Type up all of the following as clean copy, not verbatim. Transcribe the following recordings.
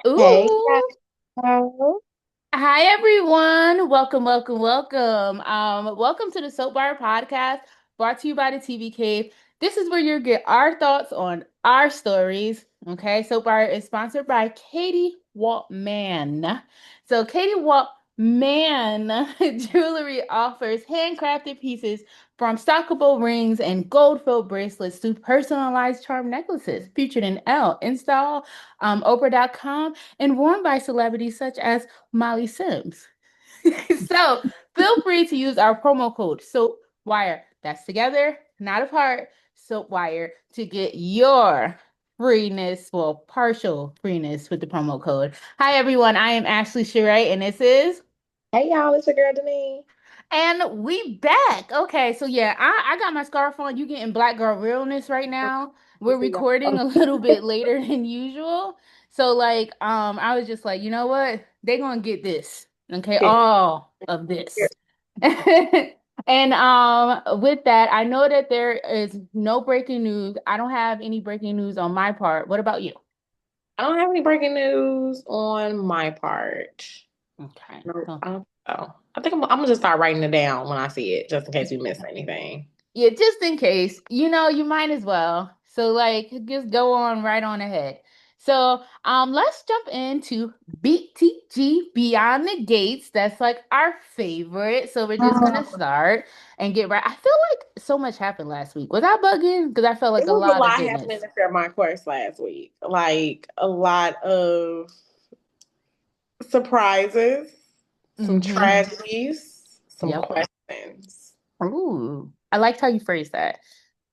Hey, Ooh. guys. Hi everyone. Welcome, welcome, welcome. Welcome to the Soap Bar Podcast, brought to you by the TV Cave. This is where you get our thoughts on our stories. Okay, Soap Bar is sponsored by Katie Waltman. So Katie Waltman Jewelry offers handcrafted pieces from stockable rings and gold-filled bracelets to personalized charm necklaces featured in Elle, Install, Oprah.com, and worn by celebrities such as Molly Sims. So feel free to use our promo code SOAPWIRE. That's together, not apart, SOAPWIRE to get your freeness, well, partial freeness with the promo code. Hi everyone, I am Ashley Sheree, and this is Hey, y'all. It's your girl, Deneen. and we back. Okay, so yeah, I got my scarf on. You getting black girl realness right now. You We're see recording y'all. a little bit later than usual. So like I was just like, you know what? They gonna get this. Okay, all of this. And with that, I know that there is no breaking news. I don't have any breaking news on my part. What about you? I don't have any breaking news on my part. Okay. No, So I don't. Oh, I think I'm gonna just start writing it down when I see it, just in case we miss anything. yeah, just in case, you might as well. So like just go on right on ahead. So let's jump into BTG Beyond the Gates. That's like our favorite. So we're just gonna Oh, start and get right. I feel like so much happened last week. Was I bugging? Because I felt it like a was a lot of lot happening goodness. in Fairmont course last week. Like a lot of surprises, some Mm-hmm. tragedies, some Yep. questions. Ooh, I liked how you phrased that.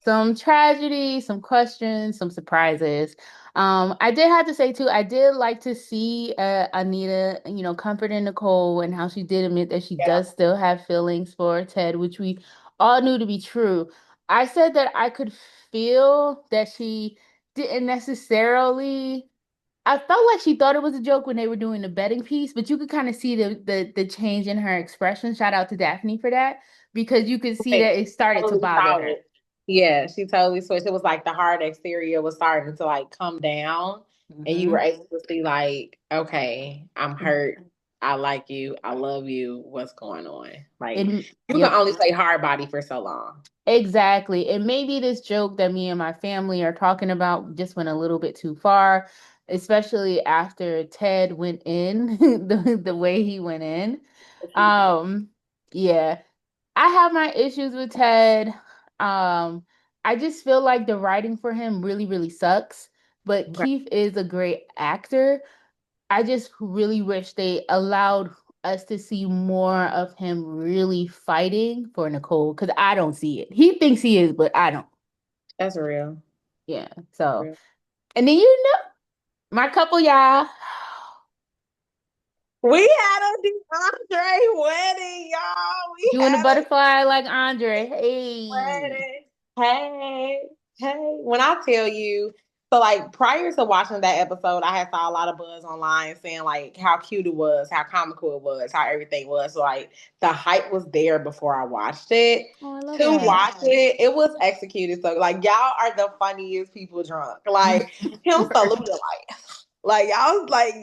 Some tragedy, some questions, some surprises. I did have to say too, I did like to see Anita, comforting Nicole and how she did admit that she Yeah. does still have feelings for Ted, which we all knew to be true. I said that I could feel that she didn't necessarily. I felt like she thought it was a joke when they were doing the betting piece, but you could kind of see the change in her expression. Shout out to Daphne for that because you could see Like, that it started to totally bother saw her. it. Yeah, she totally switched. It was like the hard exterior was starting to like come down, and you were Hmm. able to see like, okay, I'm hurt. I like you. I love you. What's going on? Like you can Yep, only play hard body for so long. exactly. And maybe this joke that me and my family are talking about just went a little bit too far, especially after Ted went in the way he went in. Um, yeah. I have my issues with Ted. I just feel like the writing for him really, really sucks. But Okay. Keith is a great actor. I just really wish they allowed us to see more of him really fighting for Nicole because I don't see it. He thinks he is, but I don't. That's real. Yeah. So, Real. and then my couple, y'all. We had a DeAndre wedding, y'all. We Doing the had a butterfly like Andre. Hey. wedding. Hey, hey. When I tell you, so like prior to watching that episode, I had saw a lot of buzz online saying like how cute it was, how comical it was, how everything was. So, like the hype was there before I watched it. Oh, I love To that. watch it, it was executed. So like y'all are the funniest people drunk. Like him saluting like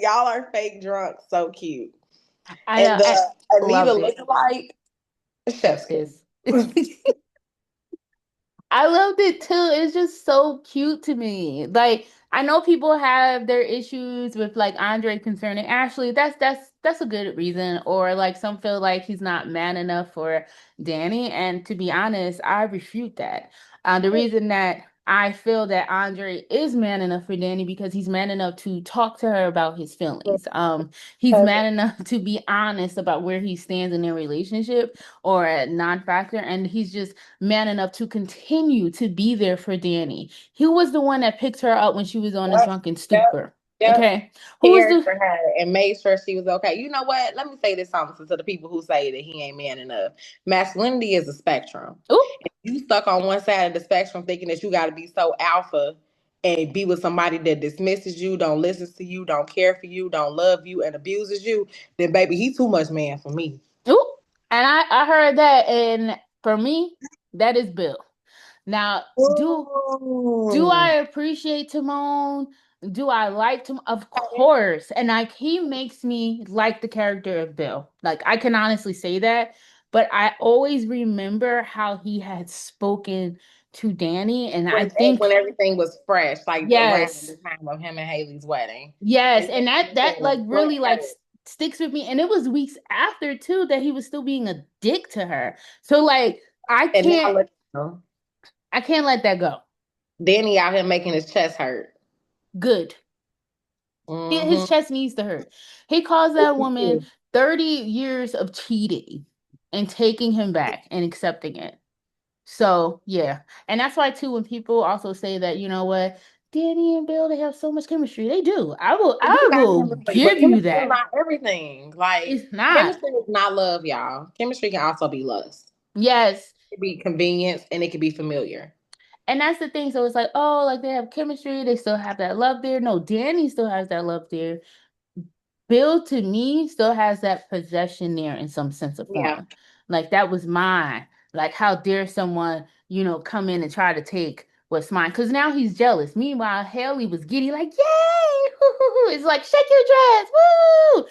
y'all are fake drunk, so cute. I And know. I the Anita loved it. looking like chef's kiss. This. I loved it too. It's just so cute to me. Like I know people have their issues with like Andre concerning Ashley. That's a good reason. Or like some feel like he's not man enough for Danny. And to be honest, I refute that. The reason that I feel that Andre is man enough for Danny because he's man enough to talk to her about his feelings. He's man enough to be honest about where he stands in their relationship or a non-factor, and he's just man enough to continue to be there for Danny. He was the one that picked her up when she was on a Yep, drunken yep, stupor. yep. Okay. Who was Cared the for her and made sure she was okay. You know what? Let me say this something to the people who say that he ain't man enough. Masculinity is a spectrum. Oh, You stuck on one side of the spectrum thinking that you got to be so alpha and be with somebody that dismisses you, don't listen to you, don't care for you, don't love you, and abuses you, then baby, he too much man for me. oh. And I heard that, and for me, that is Bill. Now, do I Ooh. appreciate Timon? Do I like Timon? Of course. And like he makes me like the character of Bill. Like I can honestly say that. But I always remember how he had spoken to Danny. And I When think, everything was fresh, like around yes, the time of him and Haley's wedding. yes. It And that became a like much really like better. sticks with me. And it was weeks after too that he was still being a dick to her. So like And now look, you know, I can't let that go. Danny out here making his chest hurt. Good. His Mm-hmm. chest needs to hurt. He caused that woman 30 years of cheating and taking him back and accepting it. So, yeah. And that's why, too, when people also say that, you know what, Danny and Bill, they have so much chemistry. They do. They do I got will chemistry, but give you chemistry is that. not everything. Like It's not. chemistry is not love, y'all. Chemistry can also be lust. Yes. It can be convenience and it can be familiar. And that's the thing. So it's like, oh, like they have chemistry. They still have that love there. No, Danny still has that love there. Bill to me still has that possession there in some sense of Yeah. form. Like that was mine. Like how dare someone, come in and try to take what's mine? Because now he's jealous. Meanwhile, Haley was giddy, like, yay! It's like, shake your dress,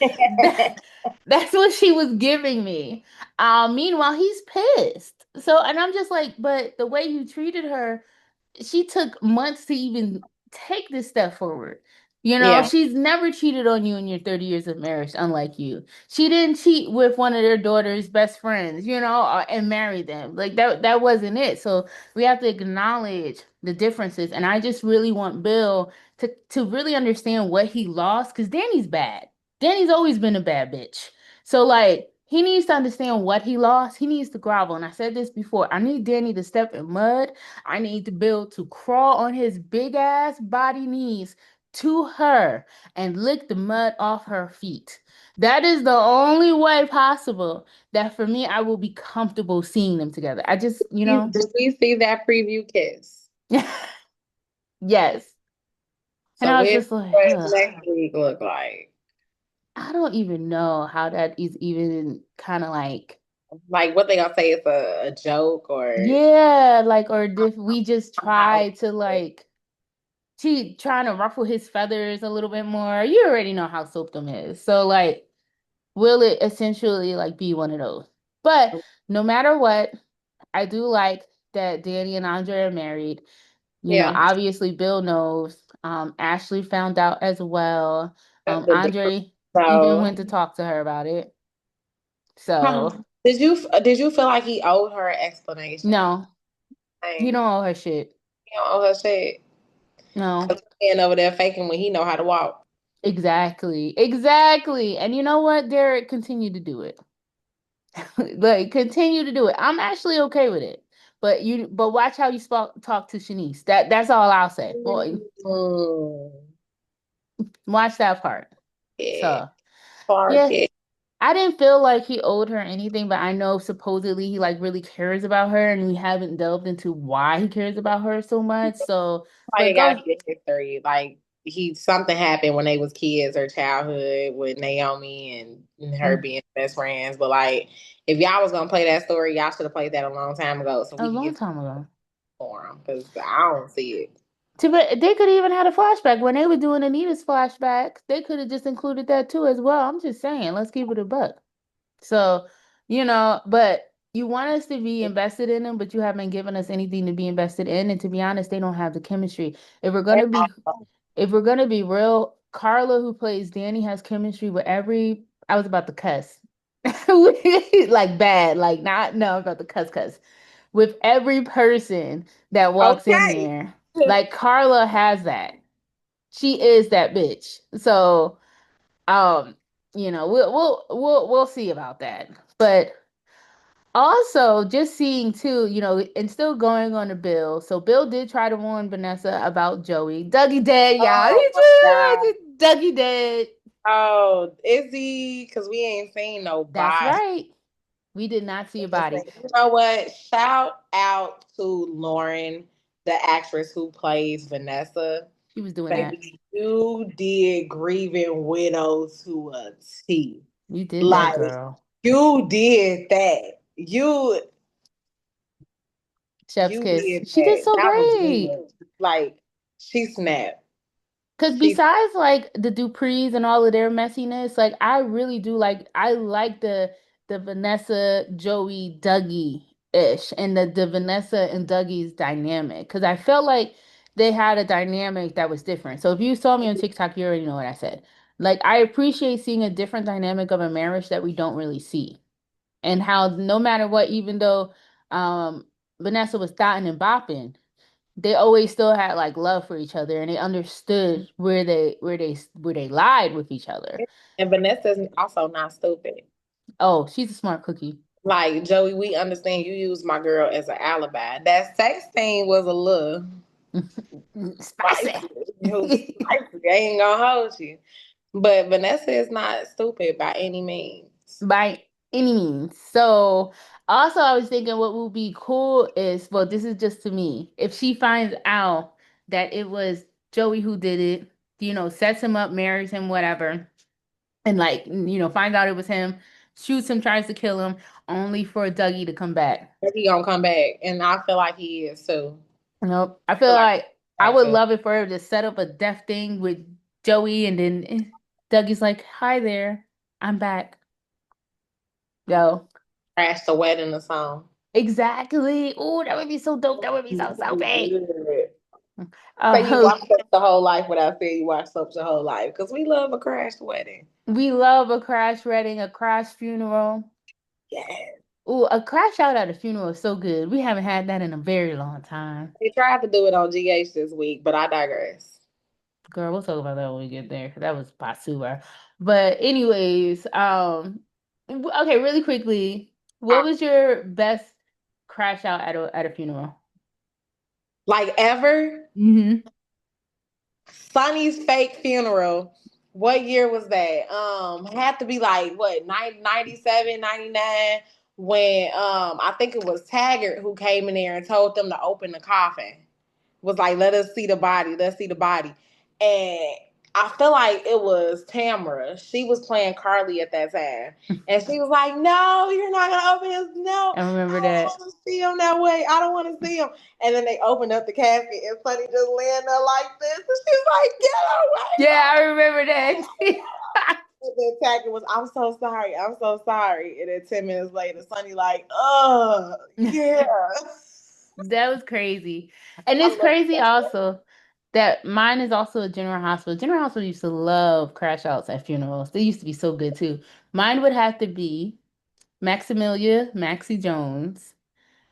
woo! That's what she was giving me. Meanwhile, he's pissed. So, and I'm just like, but the way you treated her, she took months to even take this step forward. Yeah. She's never cheated on you in your 30 years of marriage, unlike you. She didn't cheat with one of their daughter's best friends, and marry them. Like that wasn't it. So we have to acknowledge the differences. And I just really want Bill to really understand what he lost because Danny's bad. Danny's always been a bad bitch. So like he needs to understand what he lost. He needs to grovel. And I said this before. I need Danny to step in mud. I need to Bill to crawl on his big ass body knees to her and lick the mud off her feet. That is the only way possible that for me I will be comfortable seeing them together. I just, Did we see that preview kiss? yes. And So I was what just like, what ugh, next week look like? I don't even know how that is even kind of like, Like what they gonna say it's a joke or yeah, like, or if we just how try to like she trying to ruffle his feathers a little bit more. You already know how Soapdom is. So like, will it essentially like be one of those? But no matter what, I do like that Danny and Andre are married. yeah. Obviously Bill knows. Ashley found out as well. The Andre even so went to talk to her about it. So did you feel like he owed her an explanation? no, he Like, don't owe her shit. he don't owe her shit. No. Cause he's over there faking when he know how to walk. Exactly. Exactly. And you know what, Derek? Continue to do it. Like continue to do it. I'm actually okay with it. But watch how you talk to Shanice. That's all I'll say. Well, Mm, watch that part. yeah. So Park yeah, it. I didn't feel like he owed her anything, but I know supposedly he like really cares about her, and we haven't delved into why he cares about her so much. So, Like but it gotta go be a history. Like something happened when they was kids or childhood with Naomi and her mm, being best friends. But like if y'all was gonna play that story, y'all should have played that a long time ago so a we could long get to time ago. for them because I don't see it. They could even had a flashback when they were doing Anita's flashback. They could have just included that too as well. I'm just saying, let's keep it a buck. So, but you want us to be invested in them, but you haven't given us anything to be invested in. And to be honest, they don't have the chemistry. If we're gonna be if we're gonna be real, Carla, who plays Danny, has chemistry with every I was about to cuss. Like bad, like not no, I'm about to cuss. With every person that walks in Okay. there. Like Carla has that. She is that bitch. So um, we'll see about that. But also just seeing too, and still going on to Bill. So Bill did try to warn Vanessa about Joey. Dougie dead, y'all. Oh my God. Dougie dead. Oh, is he? Because we ain't seen no That's body. right. We did not see a body. You know what? Shout out to Lauren, the actress who plays Vanessa. She was doing that. Baby, you did grieving widow to a T. You did that, Like girl. you did that. You Chef's You kiss. did She did that. so That was great. good. Like she snapped. Because She besides like the Duprees and all of their messiness, like I really do like I like the Vanessa, Joey, Dougie ish and the Vanessa and Dougie's dynamic. Because I felt like they had a dynamic that was different. So if you saw me on TikTok, you already know what I said. Like I appreciate seeing a different dynamic of a marriage that we don't really see. And how no matter what, even though um Vanessa was dotting and bopping, they always still had like love for each other and they understood where they lied with each other. and Vanessa's also not stupid. Oh, she's a smart cookie. Like Joey, we understand you used my girl as an alibi. That sex thing was a little Spicy. spicy. It was spicy. I ain't gonna hold you. But Vanessa is not stupid by any means. By any means. So also I was thinking what would be cool is, well, this is just to me. If she finds out that it was Joey who did it, sets him up, marries him, whatever, and like, finds out it was him, shoots him, tries to kill him, only for Dougie to come back. He gonna come back, and I feel like he is too. Nope. I I feel feel like like I back would up, love it for her to set up a death thing with Joey and then Dougie's like, "Hi there. I'm back." Yo. crash the wedding or something. Exactly. Oh, that would be so dope. That would be so big. Say you Uh, watched Up the whole life without saying you watched Up the whole life because we love a crash wedding. we love a crash wedding, a crash funeral. Yeah, Ooh, a crash out at a funeral is so good. We haven't had that in a very long time. they tried to do it on GH this week, but I digress. Girl, we'll talk about that when we get there. 'Cause that was Pasua. But anyways, okay, really quickly, what was your best crash out at a funeral? Like ever, Hmm. Sonny's fake funeral. What year was that? Had to be like what 97, 99. When I think it was Taggart who came in there and told them to open the coffin. Was like, let us see the body, let's see the body. And I feel like it was Tamara. She was playing Carly at that time. And she was like, no, you're not gonna open his no. I remember I don't that. want to see him that way. I don't want to see him. And then they opened up the casket and Sunny just laying there like this. And she's like, get away Yeah, I from remember that. me. And then Tackett was, I'm so sorry. I'm so sorry. And then 10 minutes later, Sunny like, yeah. That was crazy. And I it's love crazy that. also that mine is also a General Hospital. General Hospital used to love crash outs at funerals. They used to be so good too. Mine would have to be Maximilia Maxie Jones,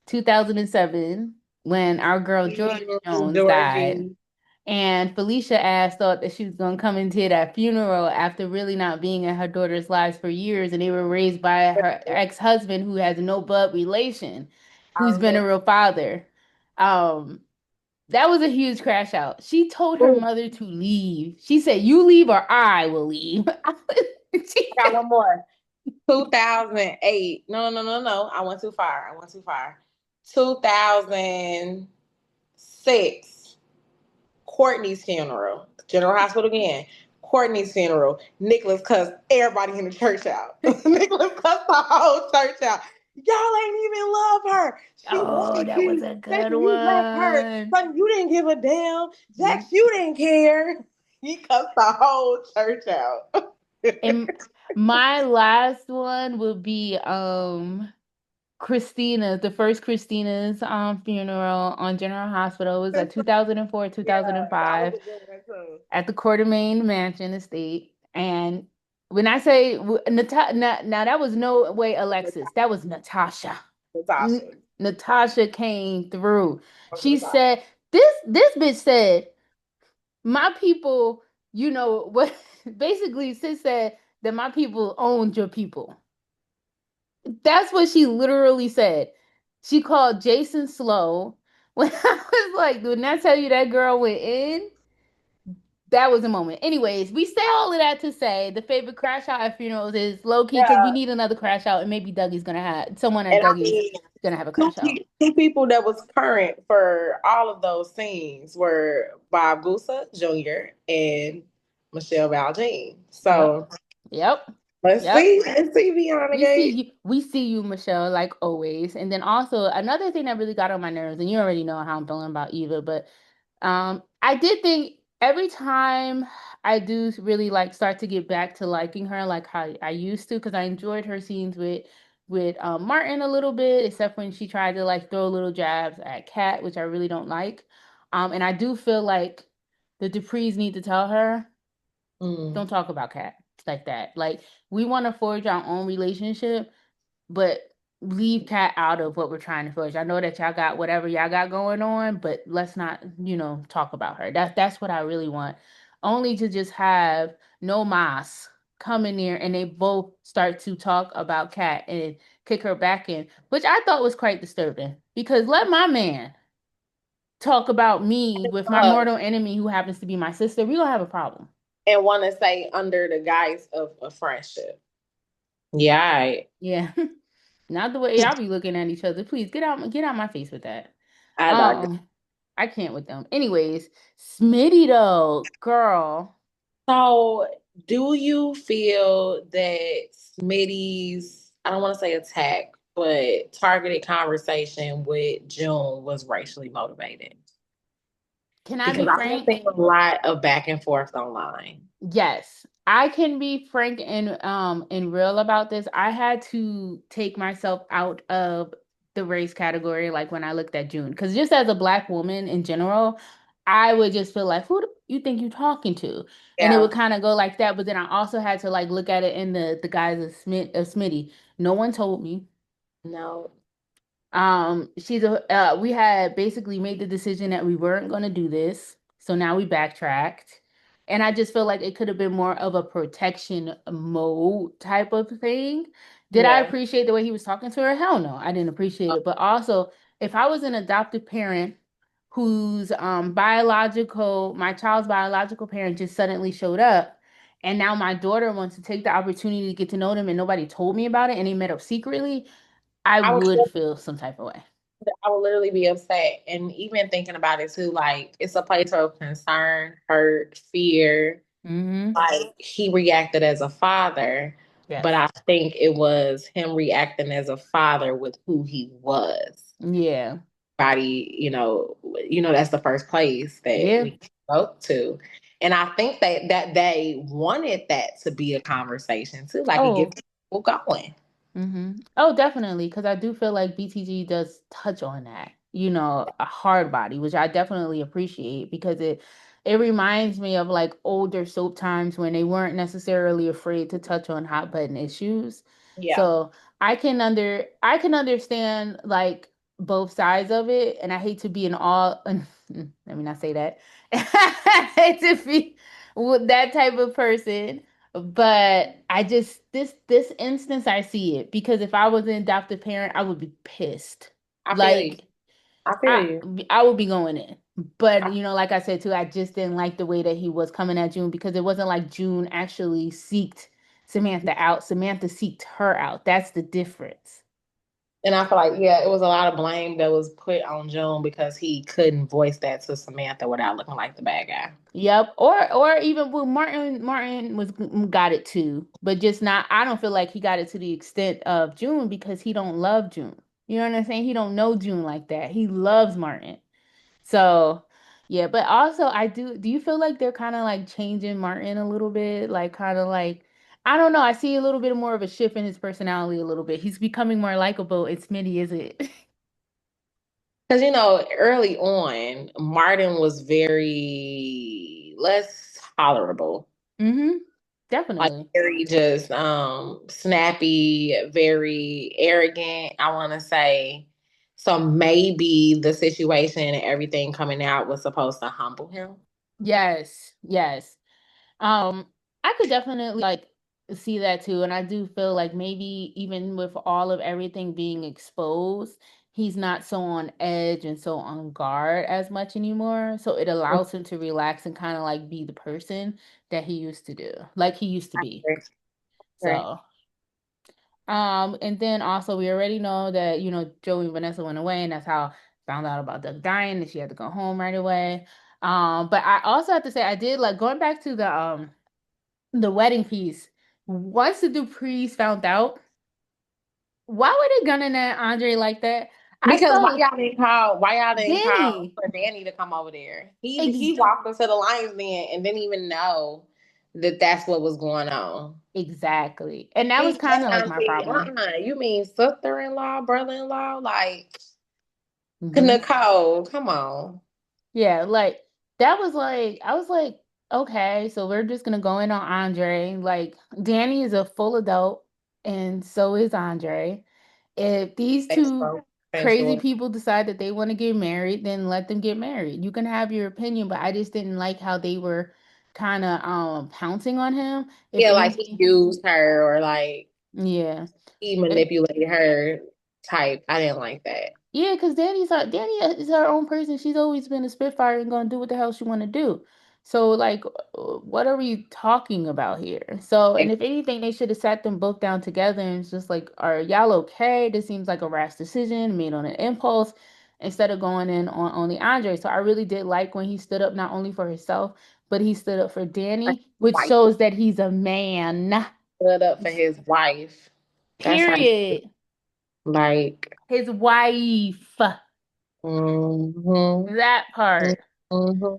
2007, when our girl Georgia Jones died. Georgie. And Felicia asked, thought that she was going to come into that funeral after really not being in her daughter's lives for years. And they were raised by her ex-husband who has no blood relation, I who's been a remember. real father. Um, that was a huge crash out. She told her Ooh, mother to leave. She said, "You leave or I will leave." I got one more. 2008. No, no, no, no. I went too far. I went too far. 2006. Courtney's funeral. General Hospital again. Courtney's funeral. Nicholas cussed everybody in the church out. Nicholas cussed the whole church out. Y'all ain't even love her. She Oh, wanted that was you. a Jack, good you left her. one. Son, you didn't give a damn. Jax, you didn't care. He cussed the whole church out. And my last one would be Christina, the first Christina's funeral on General Hospital. It was at 2004, Yeah, that was 2005 a good one too. at the Quartermain Mansion Estate. And when I say now that was no way Alexis, that was Natasha. Natasha. Natasha came through. That was She Natasha. said, this bitch said, my people, what basically sis said that my people owned your people. That's what she literally said. She called Jason slow. When I was like, when I tell you that girl went in, that was a moment. Anyways, we say all of that to say the favorite crash out at funerals is low key because we Yeah. need another crash out, and maybe Dougie's gonna have someone at And I Dougie's mean, gonna have a crash out. two people that was current for all of those scenes were Bob Gusa Jr. and Michelle Valjean. Yep. So Yep. Yep. Let's see beyond the gate. We see you, Michelle, like always. And then also another thing that really got on my nerves, and you already know how I'm feeling about Eva, but I did think every time I do really like start to get back to liking her like how I used to, because I enjoyed her scenes with Martin a little bit, except when she tried to like throw little jabs at Kat, which I really don't like. And I do feel like the Duprees need to tell her, Mm. don't talk about Kat like that. Like we want to forge our own relationship, but leave Kat out of what we're trying to forge. I know that y'all got whatever y'all got going on, but let's not, talk about her. That's what I really want. Only to just have no mas come in there and they both start to talk about Kat and kick her back in, which I thought was quite disturbing. Because let my man talk about me with my Uh, mortal enemy who happens to be my sister, we gonna have a problem. and want to say under the guise of a friendship. Yeah, Yeah. Not the way y'all be looking at each other. Please get out my face with that. I Um, I can't with them. Anyways, Smitty though, girl. So, do you feel that Smitty's, I don't want to say attack, but targeted conversation with June was racially motivated? Can I Because be I have frank? seen a lot of back and forth online. Yes. I can be frank and real about this. I had to take myself out of the race category like when I looked at June. Because just as a black woman in general, I would just feel like, who do you think you're talking to? And it Yeah, would kind of go like that. But then I also had to like look at it in the guise of Smitty. No one told me. no, We had basically made the decision that we weren't going to do this. So now we backtracked. And I just feel like it could have been more of a protection mode type of thing. Did I yeah, appreciate the way he was talking to her? Hell no, I didn't appreciate it. But also, if I was an adoptive parent whose my child's biological parent just suddenly showed up, and now my daughter wants to take the opportunity to get to know them and nobody told me about it and they met up secretly, I I would, would feel some type of way. I would literally be upset. And even thinking about it too, like it's a place of concern, hurt, fear. Hmm. Like he reacted as a father, but Yes. I think it was him reacting as a father with who he was. Yeah. Body, that's the first place that Yeah. we spoke to. And I think that they wanted that to be a conversation too. Like it Oh. gets people going. Oh, definitely. Because I do feel like BTG does touch on that. A hard body, which I definitely appreciate because it reminds me of like older soap times when they weren't necessarily afraid to touch on hot button issues. Yeah. So I can understand like both sides of it, and I hate to be an all. Let me not say that. I hate to be with that type of person. But I just this instance I see it because if I was an adoptive parent, I would be pissed. I feel you. Like I feel I you. I would be going in. But I, like I said too, I just didn't like the way that he was coming at June because it wasn't like June actually seeked Samantha out. Samantha seeked her out. That's the difference. and I feel like, yeah, it was a lot of blame that was put on June because he couldn't voice that to Samantha without looking like the bad guy. Yep. Or even well, Martin was got it too, but just not. I don't feel like he got it to the extent of June because he don't love June. You know what I'm saying? He don't know June like that. He loves Martin. So yeah, but also I do. Do you feel like they're kind of like changing Martin a little bit? Like kind of like I don't know. I see a little bit more of a shift in his personality a little bit. He's becoming more likable. It's Smitty, is it? Because, early on, Martin was very less tolerable. Mm-hmm. Like Definitely. very just snappy, very arrogant, I want to say. So maybe the situation and everything coming out was supposed to humble him. Yes. Yes. Um, I could definitely like see that too. And I do feel like maybe even with all of everything being exposed, he's not so on edge and so on guard as much anymore. So it allows him to relax and kind of like be the person that he used to do, like he used to be. Okay. So, and then also we already know that, Joey and Vanessa went away, and that's how I found out about Doug dying and she had to go home right away. But I also have to say I did like going back to the wedding piece. Once the Duprees found out, why were they gunning at Andre like that? I Because saw why y'all didn't call Danny. for Danny to come over there? He Ex- walked into the Lions Den and didn't even know that that's what was going on. exactly. And that was He kind of like my see, problem. you mean sister-in-law, brother-in-law? Like, Hmm. Nicole, come on. Yeah, like that was like I was like, okay, so we're just gonna go in on Andre. Like Danny is a full adult, and so is Andre. If these two Sexual, crazy sensual. people decide that they want to get married, then let them get married. You can have your opinion, but I just didn't like how they were kind of pouncing on him. If Yeah, like he anything, used her or like yeah. he If manipulated her type. I didn't like that. Yeah, because Danny is her own person. She's always been a Spitfire and gonna do what the hell she want to do. So like, what are we talking about here? So, and Like, if anything, they should have sat them both down together and it's just like, are y'all okay? This seems like a rash decision made on an impulse instead of going in on only Andre. So I really did like when he stood up not only for himself, but he stood up for like Danny, which wife shows that he's a man. stood up for his wife. That's how, Period. like, His wife. mm-hmm, That part. mm-hmm.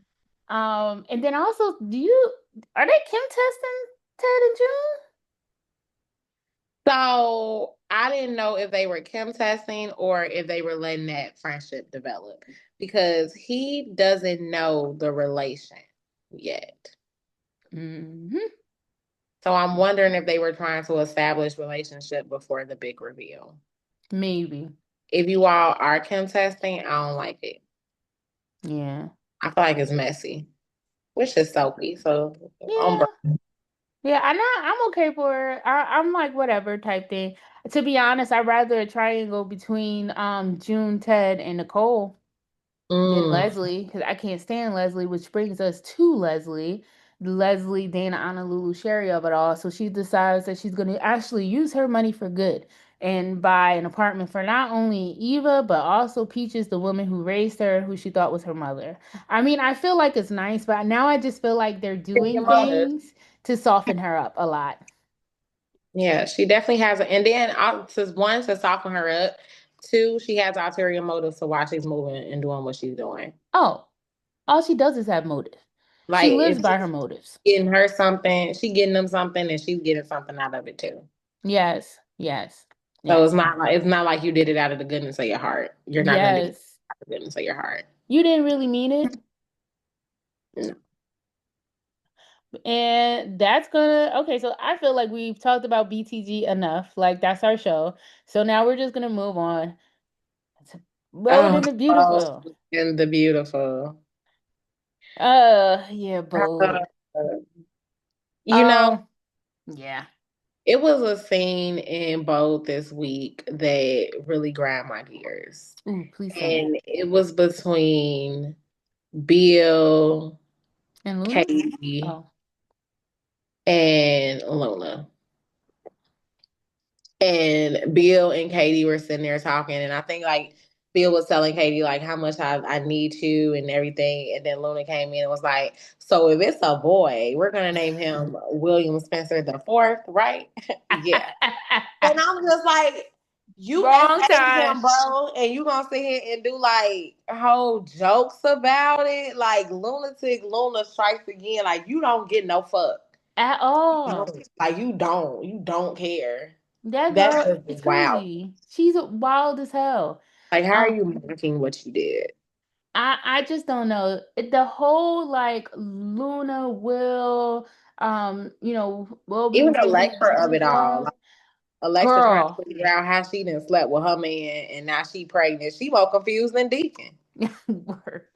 And then also, are they Kim testing Ted and June? So I didn't know if they were Kim testing or if they were letting that friendship develop because he doesn't know the relation yet. Hmm. So I'm wondering if they were trying to establish relationship before the big reveal. Maybe. If you all are Kim testing, I don't like it. Yeah. I feel like it's messy, which is soapy. So I'm Yeah. Yeah. I'm okay for it. I'm like whatever type thing. To be honest, I'd rather a triangle between June, Ted, and Nicole than mm, Leslie because I can't stand Leslie, which brings us to Leslie, Dana, Anna, Lulu, Sherry of it all. So she decides that she's going to actually use her money for good and buy an apartment for not only Eva, but also Peaches, the woman who raised her, who she thought was her mother. I mean, I feel like it's nice, but now I just feel like they're your doing mother. things to soften her up a lot. Yeah, she definitely has it. And then to one to soften her up. Two, she has ulterior motives to why she's moving and doing what she's doing. Oh, all she does is have motive. She Like lives if by her she's motives. getting her something, she getting them something, and she's getting something out of it too. Yes, yes, So yes, it's not like you did it out of the goodness of your heart. You're not gonna do it yes. out of the goodness of your heart. You didn't really mean it. No. And that's gonna, okay, so I feel like we've talked about BTG enough. Like, that's our show. So now we're just gonna move on to Bold Oh, and the oh, Beautiful. and the beautiful. Yeah, Uh, Bold. you know, Um, yeah. it was a scene in Bold this week that really grind my gears. Ooh, please tell me. And it was between Bill, And Luna? Katie, Oh. and Luna. And Bill and Katie were sitting there talking, and I think like Bill was telling Katie like how much I need you and everything. And then Luna came in and was like, "So if it's a boy, we're gonna name him William Spencer the Fourth, right?" Yeah. And I'm just like, you Wrong FA'd time him, bro, and you gonna sit here and do like whole jokes about it, like lunatic Luna strikes again. Like you don't get no fuck. at all. Like you don't care. That That's girl just is wow. crazy. She's wild as hell. Like how are Um, you mocking what you did? I just don't know. The whole like Luna will will be Even taking Alexa of advantage it all. of Like Alexa trying to girl. figure out how she done slept with her man and now she pregnant. She more confused than Deacon. Word.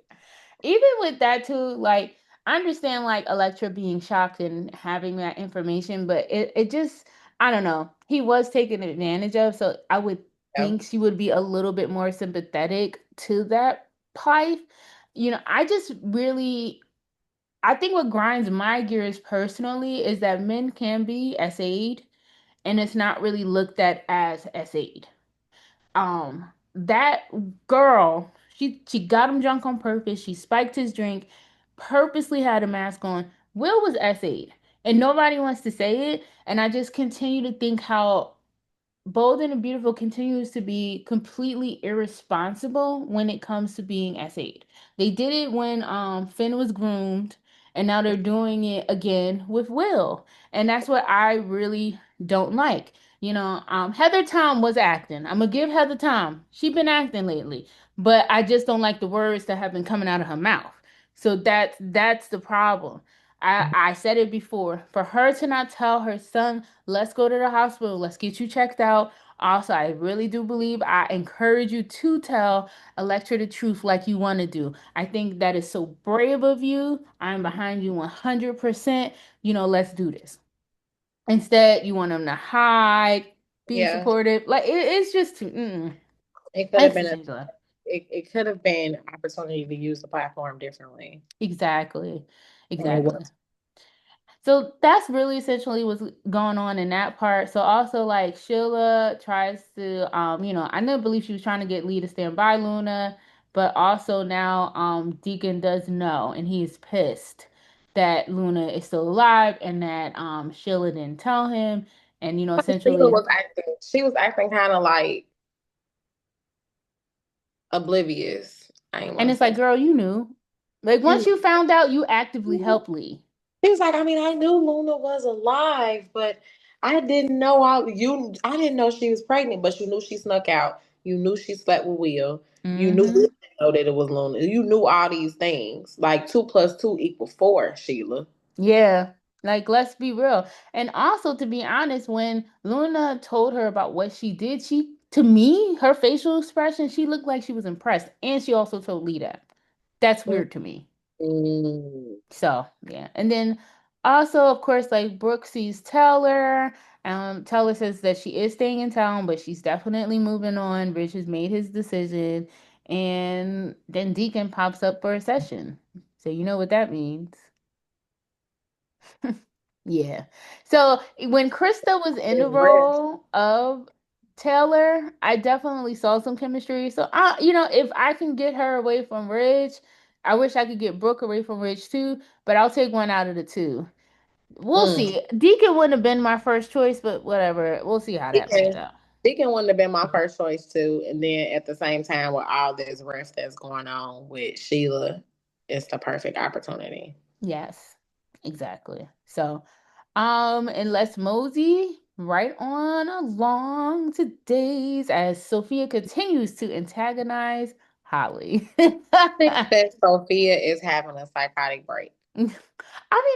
Even with that too, like I understand like Electra being shocked and having that information, but it just I don't know. He was taken advantage of, so I would Yeah. think she would be a little bit more sympathetic to that plight. I just really I think what grinds my gears personally is that men can be SA'd and it's not really looked at as SA'd. That girl, she got him drunk on purpose. She spiked his drink, purposely had a mask on. Will was SA'd. And nobody wants to say it. And I just continue to think how Bold and the Beautiful continues to be completely irresponsible when it comes to being S8. They did it when Finn was groomed, and now they're doing it again with Will. And that's what I really don't like. Heather Tom was acting. I'm gonna give Heather Tom. She been acting lately, but I just don't like the words that have been coming out of her mouth. So that's the problem. I said it before. For her to not tell her son, let's go to the hospital, let's get you checked out. Also, I really do believe I encourage you to tell Electra the truth like you want to do. I think that is so brave of you. I'm behind you 100%. Let's do this. Instead, you want them to hide, be Yeah, supportive. Like it's just too. it could have It's been too much. it could have been an opportunity to use the platform differently. Exactly. And it Exactly. was So that's really essentially what's going on in that part. So also like Sheila tries to I never believe she was trying to get Lee to stand by Luna, but also now Deacon does know and he's pissed that Luna is still alive and that Sheila didn't tell him and Sheila essentially was acting. She was acting kind of like oblivious. I ain't and want to it's like say girl, you knew. Like once you. you found out, you actively helped Lee. He was like, I mean, I knew Luna was alive, but I didn't know I didn't know she was pregnant, but you knew she snuck out. You knew she slept with Will. You knew Will Mm-hmm. didn't know that it was Luna. You knew all these things. Like 2 + 2 = 4, Sheila. Yeah, like let's be real. And also to be honest, when Luna told her about what she did, she to me, her facial expression, she looked like she was impressed. And she also told Lee that. That's weird to me. Mm. So yeah. And then also, of course, like Brooke sees Taylor. Taylor says that she is staying in town, but she's definitely moving on. Rich has made his decision. And then Deacon pops up for a session. So you know what that means. Yeah. So when Krista was in the It's rich. role of Taylor, I definitely saw some chemistry. So if I can get her away from Rich, I wish I could get Brooke away from Rich too, but I'll take one out of the two. We'll Mm. see. Deacon wouldn't have been my first choice, but whatever. We'll see how that plays Deacon, out. Deacon wouldn't have been my first choice too. And then at the same time, with all this rift that's going on with Sheila, it's the perfect opportunity. Yes, exactly. So, and let's mosey right on along to days as Sophia continues to antagonize Holly. Think that Sophia is having a psychotic break.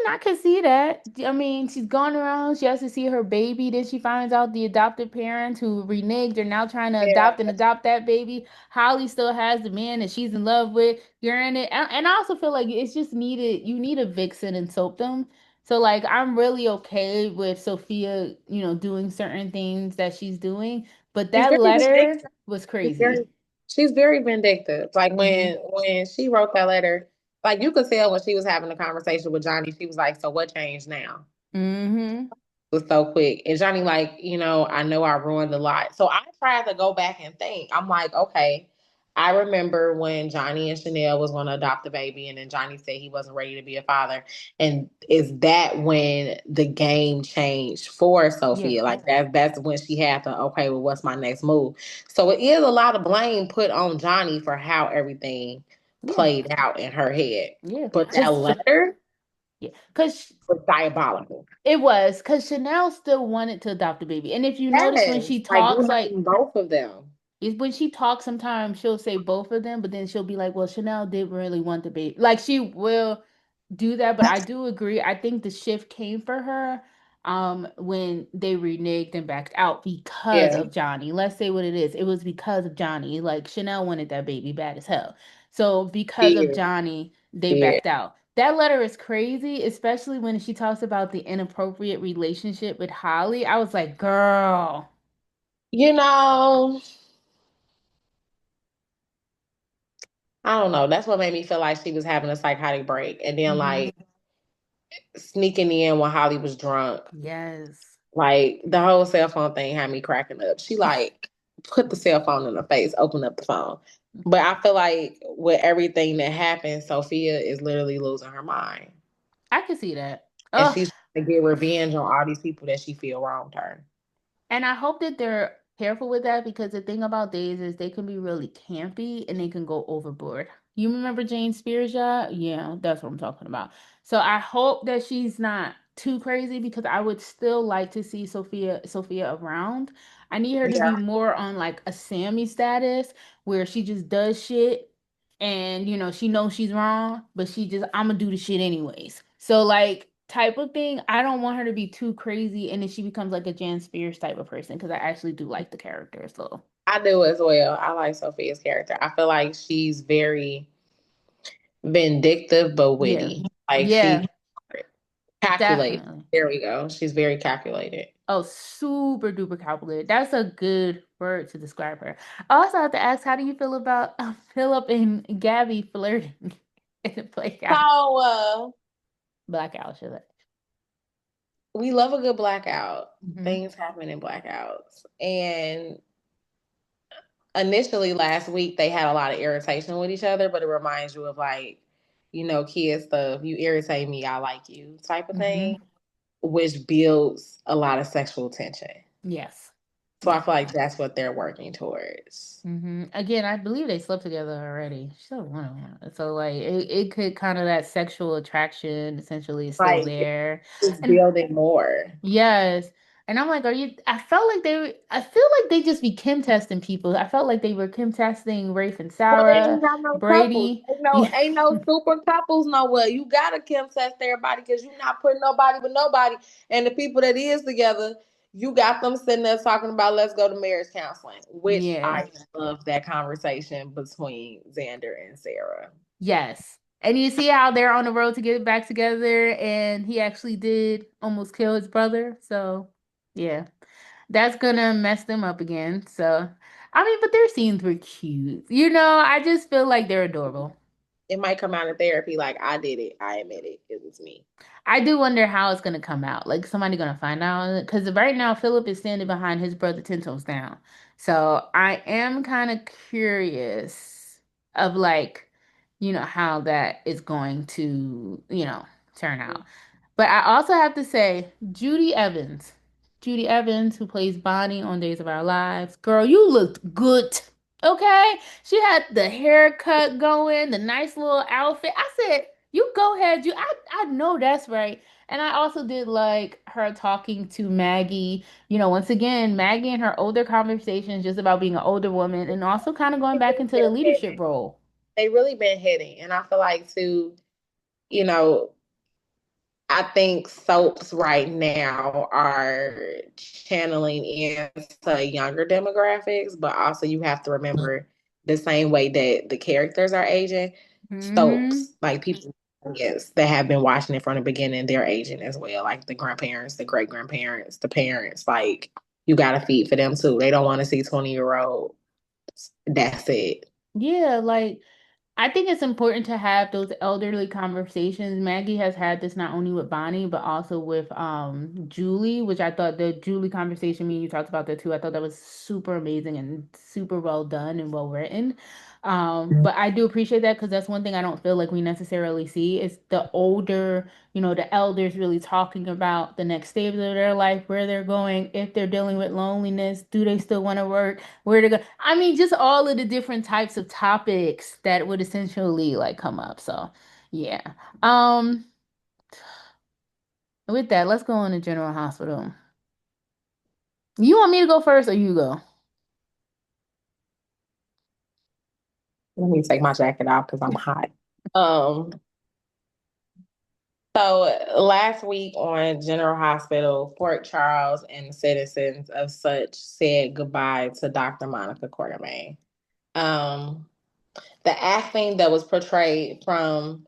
I can see that. I mean, she's gone around. She has to see her baby. Then she finds out the adopted parents who reneged are now trying to Yeah, adopt that baby. Holly still has the man that she's in love with. Granted, and I also feel like it's just needed. You need a vixen and soap them. So like, I'm really okay with Sophia, doing certain things that she's doing. But she's that very letter vindictive. was She's very, crazy. she's very vindictive. Like Hmm. when she wrote that letter, like you could tell when she was having a conversation with Johnny, she was like, "So what changed now?" Hmm. Was so quick. And Johnny, like, I know I ruined a lot. So I tried to go back and think. I'm like, okay, I remember when Johnny and Chanel was going to adopt the baby, and then Johnny said he wasn't ready to be a father. And is that when the game changed for Yeah. Sophia? Like that's when she had to, okay, well, what's my next move? So it is a lot of blame put on Johnny for how everything Yeah. played out in her head. Yeah. But that letter Yeah. Because was diabolical. it was because Chanel still wanted to adopt a baby. And if you notice when Yes, she like you talks, like named both of them. is when she talks, sometimes she'll say both of them, but then she'll be like, well, Chanel did really want the baby. Like she will do that, but I do agree. I think the shift came for her when they reneged and backed out because Yeah, of Johnny. Let's say what it is. It was because of Johnny. Like Chanel wanted that baby bad as hell. So because of did, Johnny, they did. backed out. That letter is crazy, especially when she talks about the inappropriate relationship with Holly. I was like, girl. You know, I don't know. That's what made me feel like she was having a psychotic break. And then Mhm. like sneaking in when Holly was drunk. Yes. Like the whole cell phone thing had me cracking up. She like put the cell phone in her face, opened up the phone. But I feel like with everything that happened, Sophia is literally losing her mind. I can see that. and Oh, she's trying to get revenge on all these people that she feel wronged her. and I hope that they're careful with that because the thing about days is they can be really campy and they can go overboard. You remember Jane Spears, yeah? Yeah, that's what I'm talking about. So I hope that she's not too crazy because I would still like to see Sophia around. I need her to Yeah, be more on like a Sammy status where she just does shit and she knows she's wrong, but she just I'm gonna do the shit anyways. So like type of thing, I don't want her to be too crazy and then she becomes like a Jan Spears type of person because I actually do like the character. So I do as well. I like Sophia's character. I feel like she's very vindictive but yeah. witty. Like Yeah, she calculates. definitely. There we go. She's very calculated. Oh, super duper calculated. That's a good word to describe her. I also have to ask, how do you feel about Philip and Gabby flirting in the So playground? Blackout, should I? we love a good blackout. Mm-hmm. Things happen in blackouts. And initially last week they had a lot of irritation with each other, but it reminds you of like, kid stuff. You irritate me, I like you type of thing, Mm-hmm. which builds a lot of sexual tension. Yes. So I Yes. feel like that's what they're working towards. Again, I believe they slept together already. Still one of them. So like it could kind of that sexual attraction essentially is still Like there. it's And building more. yes. And I'm like, are you I feel like they just be Kim testing people. I felt like they were Kim testing Rafe and Well, they Sarah, ain't got no couples. Brady. Ain't no, Yeah. ain't no super couples nowhere. You gotta Kim test everybody because you're not putting nobody with nobody. And the people that is together, you got them sitting there talking about let's go to marriage counseling, which Yeah. I love that conversation between Xander and Sarah. Yes. And you see how they're on the road to get back together and he actually did almost kill his brother. So, yeah. That's gonna mess them up again. So, I mean, but their scenes were cute. I just feel like they're adorable. It might come out in therapy like I did it. I admit it. It was me. I do wonder how it's gonna come out. Like, somebody gonna find out? Because right now, Philip is standing behind his brother 10 toes down. So, I am kind of curious of like, how that is going to, turn out. But I also have to say, Judy Evans, who plays Bonnie on Days of Our Lives, girl, you looked good. Okay? She had the haircut going, the nice little outfit. I said, you go ahead. I know that's right. And I also did like her talking to Maggie. Once again, Maggie and her older conversations just about being an older woman and also kind of going back into the leadership role. They really been hitting. And I feel like too, you know, I think soaps right now are channeling into younger demographics, but also you have to remember the same way that the characters are aging, Hmm. soaps, like people, yes, that have been watching it from the beginning, they're aging as well. Like the grandparents, the great grandparents, the parents, like you got to feed for them too. They don't want to see 20-year-old. That's it. Yeah, like I think it's important to have those elderly conversations. Maggie has had this not only with Bonnie, but also with Julie, which I thought the Julie conversation, me and you talked about that too. I thought that was super amazing and super well done and well written. But I do appreciate that because that's one thing I don't feel like we necessarily see is the older, the elders really talking about the next stage of their life, where they're going, if they're dealing with loneliness, do they still want to work? Where to go. I mean, just all of the different types of topics that would essentially like come up. So, yeah. Um, with that, let's go on to General Hospital. You want me to go first or you go? Let me take my jacket off because I'm hot. Um, So last week on General Hospital, Port Charles and the citizens of such said goodbye to Dr. Monica Quartermain. Um, the acting that was portrayed from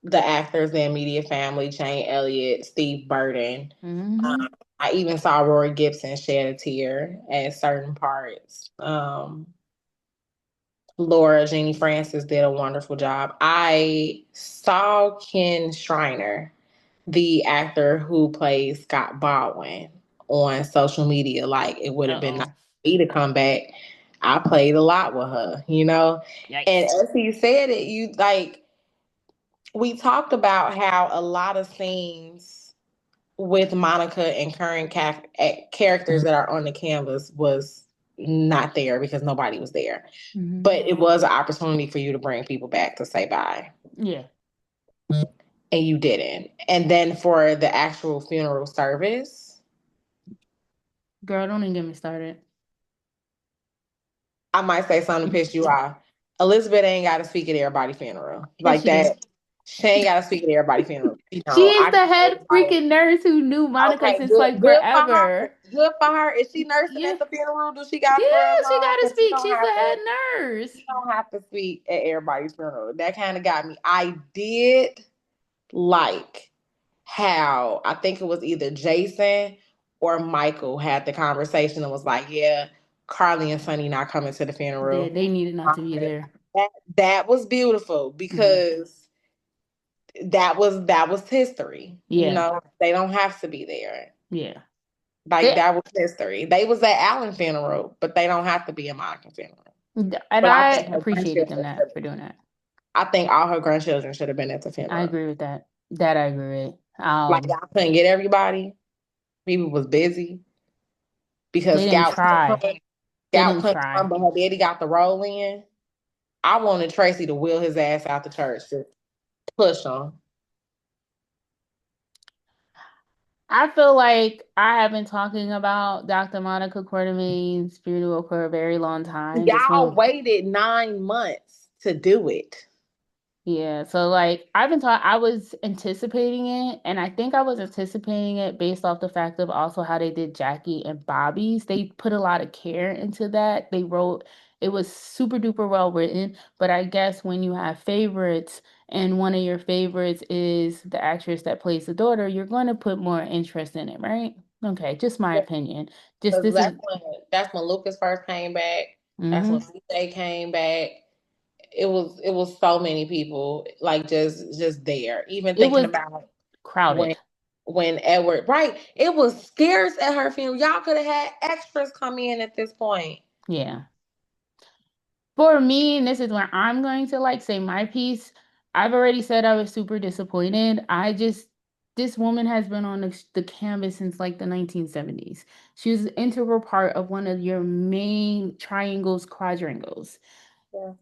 the actors, the immediate family, Jane Elliott, Steve Burton. Hmm. I even saw Roy Gibson shed a tear at certain parts. Laura Jeannie Francis did a wonderful job. I saw Ken Schreiner, the actor who plays Scott Baldwin, on social media. Like it would have been nice Uh-oh. for me to come back. I played a lot with her, you know. And Yikes. as he said it, you like we talked about how a lot of scenes. with Monica and current characters that are on the canvas was not there because nobody was there. Hmm. But it was an opportunity for you to bring people back to say bye. Yeah. And you didn't. And then for the actual funeral service, Girl, don't even get me started. I might say something to piss you off. Elizabeth ain't got to speak at everybody's funeral Yes, like she do. that. She ain't got to speak at everybody's funeral. You She know, is I the just head was like, freaking nurse who knew Monica okay, since good, like good for her. forever. Good for her. Is she nursing Yeah. at the funeral? Do she got Yeah, a scrub she on? gotta Because she speak. don't She's have the head to. nurse. She don't have to speak at everybody's funeral. That kind of got me. I did like how I think it was either Jason or Michael had the conversation and was like, "Yeah, Carly and Sonny not coming to the funeral." They needed not to be there. That was beautiful Hmm. because that was history. You Yeah. know, they don't have to be there. Yeah. Like They, that was history. They was at Allen funeral, but they don't have to be at Monica funeral. and But I I think her appreciated them grandchildren that should. for doing that. I think all her grandchildren should have been at the I funeral. agree with that. That I agree with. Like y'all couldn't get everybody. People was busy because They didn't Scout couldn't try. come. They Scout didn't couldn't try. come, but her daddy got the roll in. I wanted Tracy to wheel his ass out the church to push him. I feel like I have been talking about Dr. Monica Quartermain's funeral for a very long time. This Y'all one, waited 9 months to do it. yeah. So like I've been taught I was anticipating it, and I think I was anticipating it based off the fact of also how they did Jackie and Bobby's. They put a lot of care into that. They wrote it was super duper well written, but I guess when you have favorites and one of your favorites is the actress that plays the daughter, you're going to put more interest in it, right? Okay, just my opinion. Just Because this is that's when Lucas first came back. That's when hmm CJ came back. It was so many people like just there. Even it thinking was about when crowded. Edward, right? It was scarce at her funeral. Y'all could have had extras come in at this point. Yeah. For me, and this is where I'm going to like say my piece. I've already said I was super disappointed. This woman has been on the canvas since like the 1970s. She was an integral part of one of your main triangles, quadrangles. Yeah.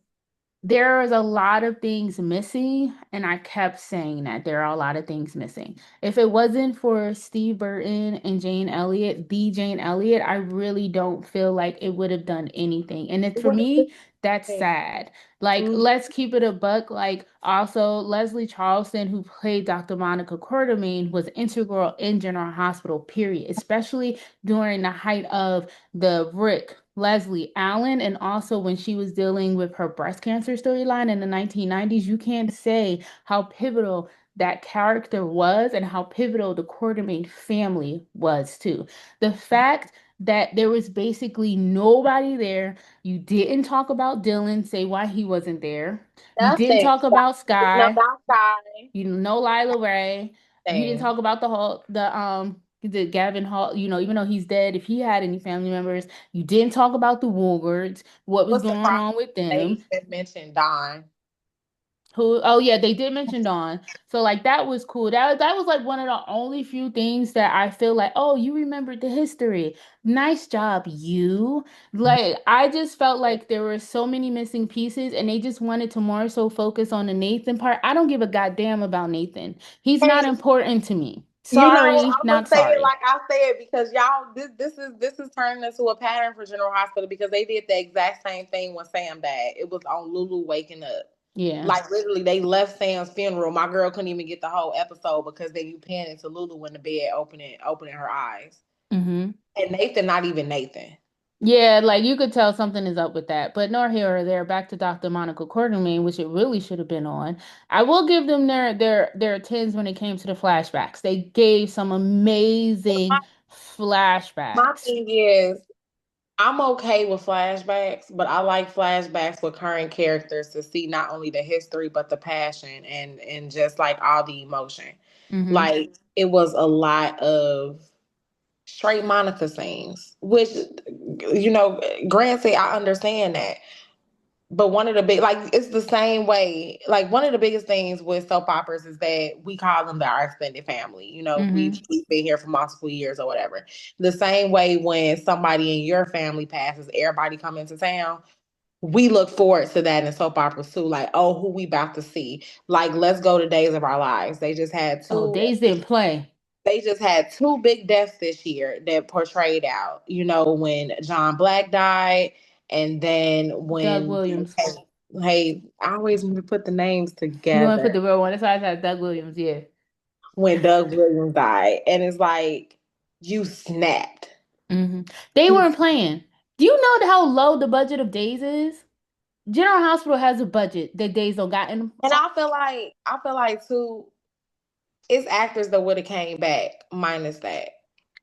There is a lot of things missing, and I kept saying that there are a lot of things missing. If it wasn't for Steve Burton and Jane Elliott, the Jane Elliott, I really don't feel like it would have done anything. And it, It for would have been me, that's okay. sad. Like, Mhm. let's keep it a buck. Like, also, Leslie Charleston, who played Dr. Monica Quartermain, was integral in General Hospital, period, especially during the height of the Rick, Leslie Allen, and also when she was dealing with her breast cancer storyline in the 1990s, you can't say how pivotal that character was and how pivotal the Quartermain family was too. The fact that there was basically nobody there, you didn't talk about Dylan, say why he wasn't there. You didn't Nothing. talk about Sky. About Sky. You know Lila Ray. You didn't Thing. talk about the Gavin Hall, even though he's dead, if he had any family members, you didn't talk about the Woolgards, what was What's going surprising? on with They them. even mentioned Don. Who oh yeah, they did mention Dawn. So like that was cool. That was like one of the only few things that I feel like, oh, you remembered the history. Nice job, you. Like I just felt like there were so many missing pieces and they just wanted to more so focus on the Nathan part. I don't give a goddamn about Nathan. He's not And important to me. you know, Sorry, I'm gonna not say it sorry. like I said because y'all, this is turning into a pattern for General Hospital because they did the exact same thing when Sam died. It was on Lulu waking up. Yeah. Like literally, they left Sam's funeral. My girl couldn't even get the whole episode because they you pan into Lulu in the bed, opening her eyes, Mm-hmm. and Nathan, not even Nathan. Yeah, like you could tell something is up with that. But nor here or there, back to Dr. Monica Quartermain, which it really should have been on. I will give them their tens when it came to the flashbacks. They gave some My, amazing my flashbacks. thing is, I'm okay with flashbacks, but I like flashbacks with current characters to see not only the history but the passion and just like all the emotion. Mm-hmm. Like it was a lot of straight Monica scenes, which granted, I understand that. But one of the big, like, it's the same way. Like, one of the biggest things with soap operas is that we call them our extended family. You know, Mm-hmm. we've been here for multiple years or whatever. The same way when somebody in your family passes, everybody come into town. We look forward to that in soap operas too. Like, oh, who we about to see? Like, let's go to Days of Our Lives. Oh, Days didn't play. They just had two big deaths this year that portrayed out. You know, when John Black died, and then Doug when Williams. hey, I always want to put the names You want to put together. the real one? That's why I said Doug Williams. Yeah. When Doug Williams died, and it's like you snapped. Hmm. They You weren't playing. Do you know how low the budget of Days is? General Hospital has a budget that Days don't got in. and I feel like too, it's actors that would have came back minus that.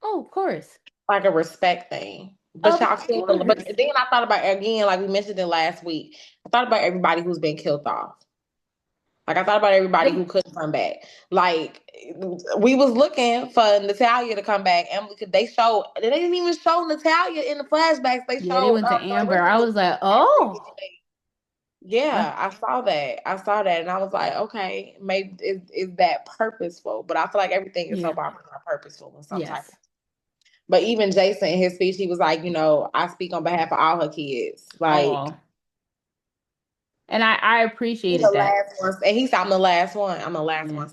Oh, of course. Like a respect thing. But Of y'all still, but course. then I thought about again, like we mentioned it last week. I thought about everybody who's been killed off. Like I thought about everybody who couldn't come back. Like we was looking for Natalia to come back, and they didn't even show Natalia in the flashbacks. They Yeah, they showed went to Joy Amber. I Elizabeth was like, after oh. getting back. Yeah, Uh, I saw that. I saw that, and I was like, okay, maybe is that purposeful? But I feel like everything in yeah. soap operas are purposeful in some type. Yes. But even Jason in his speech, he was like, you know, I speak on behalf of all her kids. Like, Oh. And I he's appreciated the that. last one, and he said, "I'm the last one. I'm the last Yeah. one."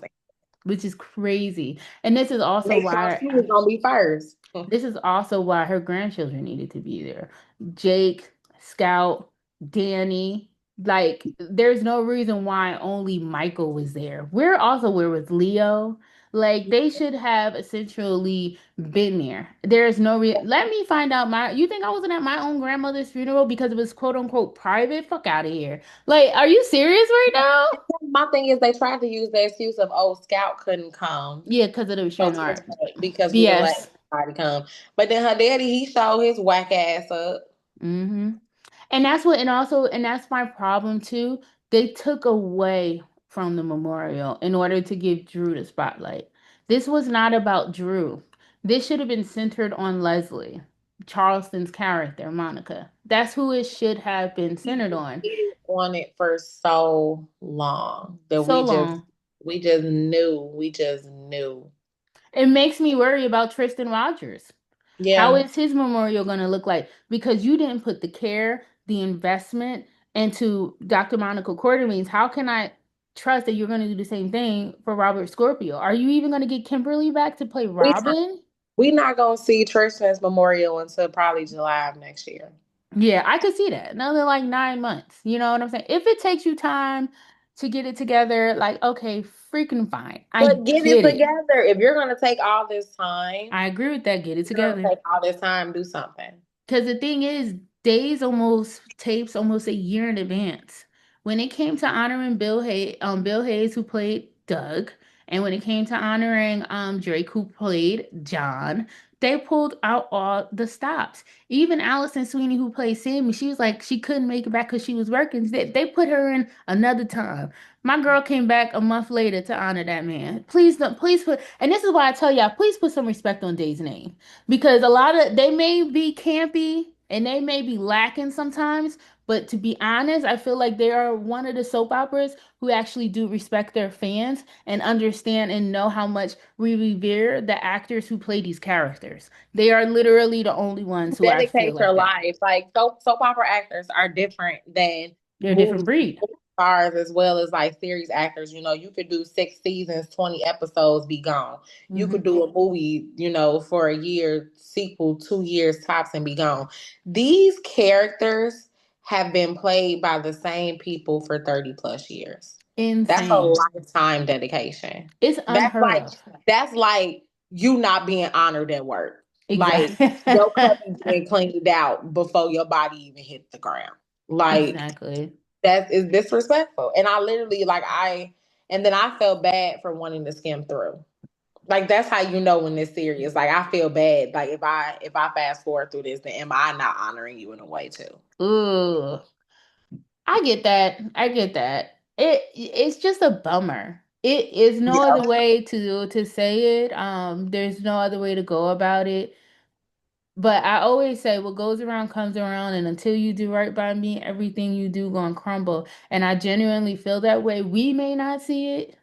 Which is crazy. And this is also They thought why she was gonna be first. this is also why her grandchildren needed to be there. Jake, Scout, Danny. Like, there's no reason why only Michael was there. Where was Leo? Like, they should have essentially been there. There's no let me find out you think I wasn't at my own grandmother's funeral because it was quote unquote private? Fuck out of here. Like, are you serious right now? My thing is, they tried to use the excuse of, "Oh, Scout couldn't come, Yeah, because of the so restraining order. because we didn't let BS. anybody come." But then her daddy, he showed his whack ass up. Hmm. And that's my problem too. They took away from the memorial in order to give Drew the spotlight. This was not about Drew. This should have been centered on Leslie, Charleston's character, Monica. That's who it should have been He centered on. waited on it for so long that So long. we just knew. It makes me worry about Tristan Rogers. How Yeah, is his memorial going to look like? Because you didn't put the care, the investment into Dr. Monica Quartermaines. How can I trust that you're going to do the same thing for Robert Scorpio? Are you even going to get Kimberly back to play we Robin? we not gonna see Tristan's memorial until probably July of next year. Yeah, I could see that. Another like 9 months. You know what I'm saying? If it takes you time to get it together, like, okay, freaking fine. I But get it get it. together. If you're gonna take all this time, I agree with that. Get it you're gonna together. take all this time, do something. Because the thing is, Days almost tapes almost a year in advance. When it came to honoring Bill Hayes, who played Doug, and when it came to honoring Drake, who played John, they pulled out all the stops. Even Allison Sweeney, who played Sammy, she was like she couldn't make it back because she was working. They put her in another time. My girl came back a month later to honor that man. Please don't, please put, and this is why I tell y'all, please put some respect on Day's name because a lot of they may be campy and they may be lacking sometimes, but to be honest, I feel like they are one of the soap operas who actually do respect their fans and understand and know how much we revere the actors who play these characters. They are literally the only ones who I feel Dedicate your like that. life. Like soap opera actors are different than They're a different movie breed. stars as well as like series actors. You know, you could do 6 seasons, 20 episodes, be gone. You could Hmm. do a movie, you know, for a year, sequel, 2 years tops, and be gone. These characters have been played by the same people for 30 plus years. That's a Insane. lifetime dedication. It's That's unheard like of. that's like you not being honored at work. Like Exactly. your cubby being cleaned out before your body even hit the ground. Like Exactly. that is disrespectful. And I literally and then I felt bad for wanting to skim through. Like that's how you know when it's serious. Like I feel bad. Like if I fast forward through this, then am I not honoring you in a way too? Ooh. I get that. I get that. It's just a bummer. It is no other Yeah. way to say it. There's no other way to go about it. But I always say what goes around comes around, and until you do right by me, everything you do gonna crumble. And I genuinely feel that way. We may not see it,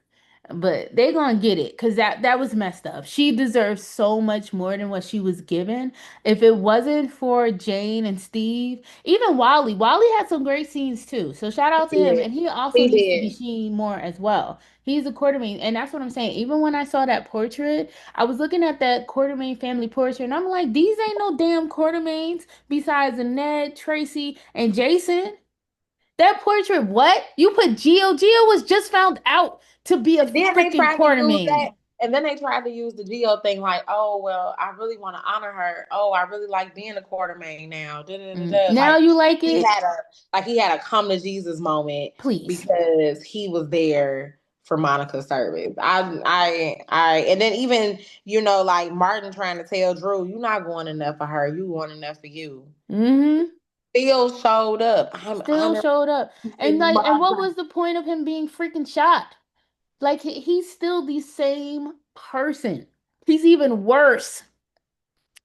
but they gonna get it because that was messed up. She deserves so much more than what she was given. If it wasn't for Jane and Steve, even Wally had some great scenes too. So shout out to He him. did. And he also He needs to be did. seen more as well. He's a Quartermain, and that's what I'm saying. Even when I saw that portrait, I was looking at that Quartermain family portrait, and I'm like, these ain't no damn Quartermains besides Annette, Tracy, and Jason. That portrait, what? You put Geo. Geo was just found out to be a And then they freaking tried to use Quartermain. that. And then they tried to use the Geo thing, like, oh well, I really want to honor her. Oh, I really like being a Quartermain now. Da, da, da, da. Now Like you like he it? had a he had a come to Jesus moment Please. because he was there for Monica's service. And then even like Martin trying to tell Drew, you're not going enough for her. You going enough for you. Mm-hmm. Still showed up. I'm Still honoring showed up. And like, and what Martin. was the point of him being freaking shot? Like he's still the same person. He's even worse.